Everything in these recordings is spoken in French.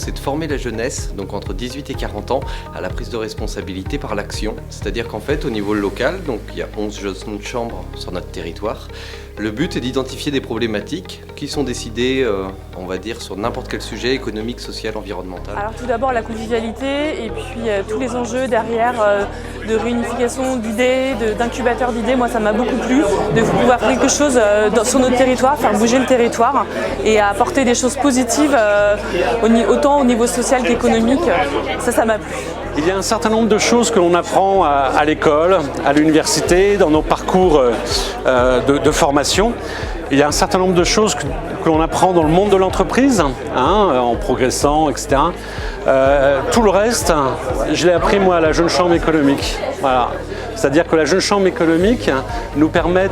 c'est de former la jeunesse, donc entre 18 et 40 ans, à la prise de responsabilité par l'action. C'est-à-dire qu'en fait, au niveau local, donc il y a 11 jeunes chambres sur notre territoire, le but est d'identifier des problématiques qui sont décidées, on va dire, sur n'importe quel sujet économique, social, environnemental. Alors tout d'abord la convivialité et puis tous les enjeux derrière de réunification d'idées, d'incubateurs d'idées. Moi ça m'a beaucoup plu de pouvoir faire quelque chose sur notre territoire, faire bouger le territoire et apporter des choses positives autant au niveau social qu'économique. Ça m'a plu. Il y a un certain nombre de choses que l'on apprend à l'école, à l'université, dans nos parcours de formation. Il y a un certain nombre de choses que l'on apprend dans le monde de l'entreprise, en progressant, etc. Tout le reste, je l'ai appris moi à la Jeune Chambre économique. Voilà. C'est-à-dire que la Jeune Chambre économique nous permet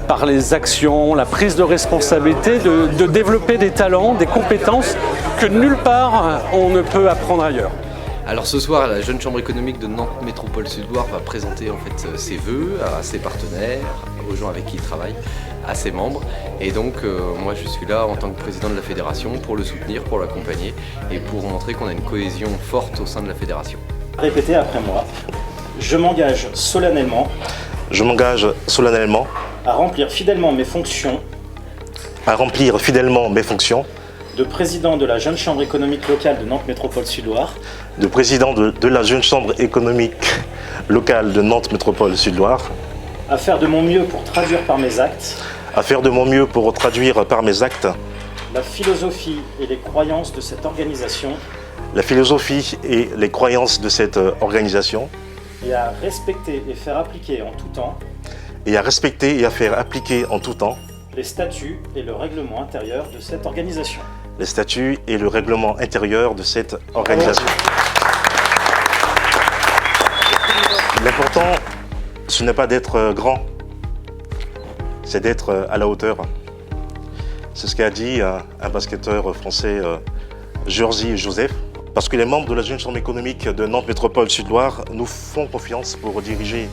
par les actions, la prise de responsabilité, de développer des talents, des compétences que nulle part on ne peut apprendre ailleurs. Alors ce soir, la Jeune Chambre économique de Nantes Métropole Sud-Loire va présenter en fait ses vœux à ses partenaires, aux gens avec qui il travaille, à ses membres. Et donc moi je suis là en tant que président de la fédération pour le soutenir, pour l'accompagner et pour montrer qu'on a une cohésion forte au sein de la fédération. Répétez après moi. Je m'engage solennellement. Je m'engage solennellement. À remplir fidèlement mes fonctions. À remplir fidèlement mes fonctions. De président de la Jeune Chambre économique locale de Nantes Métropole Sud-Loire. De président de la Jeune Chambre économique locale de Nantes Métropole Sud-Loire. À faire de mon mieux pour traduire par mes actes. À faire de mon mieux pour traduire par mes actes. La philosophie et les croyances de cette organisation. La philosophie et les croyances de cette organisation. Et à respecter et faire appliquer en tout temps. Et à respecter et à faire appliquer en tout temps. Les statuts et le règlement intérieur de cette organisation. Les statuts et le règlement intérieur de cette organisation. L'important, ce n'est pas d'être grand, c'est d'être à la hauteur. C'est ce qu'a dit un basketteur français, Jerzy Joseph. Parce que les membres de la Jeune Chambre économique de Nantes Métropole Sud-Loire nous font confiance pour diriger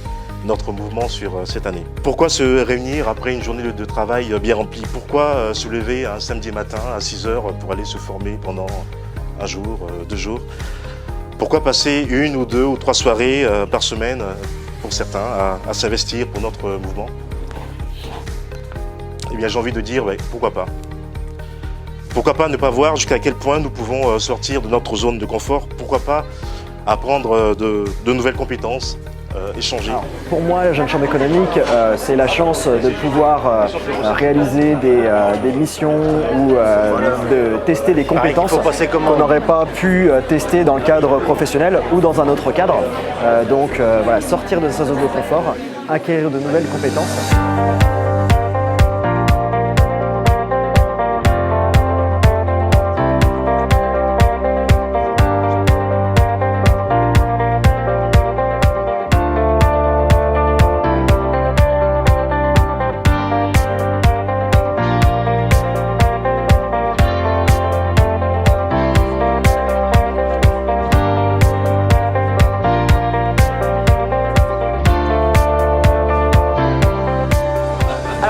notre mouvement sur cette année. Pourquoi se réunir après une journée de travail bien remplie? Pourquoi se lever un samedi matin à 6 h pour aller se former pendant un jour, 2 jours? Pourquoi passer 1 ou 2 ou 3 soirées par semaine pour certains à s'investir pour notre mouvement? Eh bien j'ai envie de dire, pourquoi pas? Pourquoi pas ne pas voir jusqu'à quel point nous pouvons sortir de notre zone de confort? Pourquoi pas apprendre de nouvelles compétences? Échanger. Alors, pour moi, la Jeune Chambre économique, c'est la chance de pouvoir réaliser des missions ou de tester des compétences qu'on n'aurait pas pu tester dans le cadre professionnel ou dans un autre cadre. Donc voilà, sortir de sa zone de confort, acquérir de nouvelles compétences.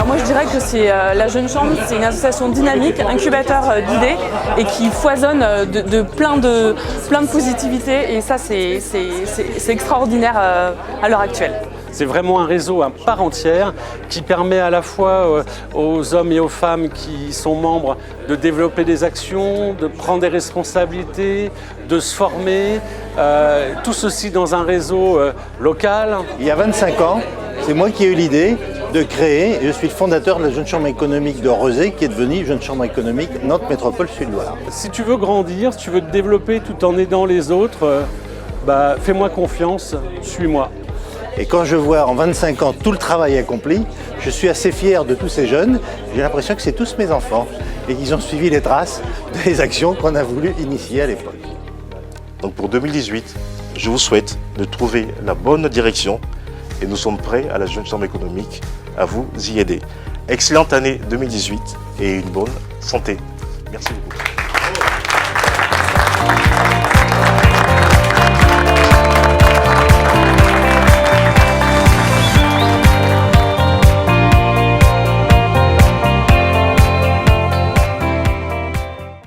Moi je dirais que c'est la Jeune Chambre, c'est une association dynamique, incubateur d'idées et qui foisonne de plein de positivité et ça c'est extraordinaire à l'heure actuelle. C'est vraiment un réseau à part entière qui permet à la fois aux hommes et aux femmes qui sont membres de développer des actions, de prendre des responsabilités, de se former, tout ceci dans un réseau local. Il y a 25 ans, c'est moi qui ai eu l'idée de créer, et je suis le fondateur de la Jeune Chambre économique de Rezé, qui est devenue Jeune Chambre économique Nantes Métropole Sud-Loire. Si tu veux grandir, si tu veux te développer tout en aidant les autres, fais-moi confiance, suis-moi. Et quand je vois en 25 ans tout le travail accompli, je suis assez fier de tous ces jeunes. J'ai l'impression que c'est tous mes enfants et qu'ils ont suivi les traces des actions qu'on a voulu initier à l'époque. Donc pour 2018, je vous souhaite de trouver la bonne direction et nous sommes prêts à la Jeune Chambre économique à vous y aider. Excellente année 2018 et une bonne santé. Merci beaucoup.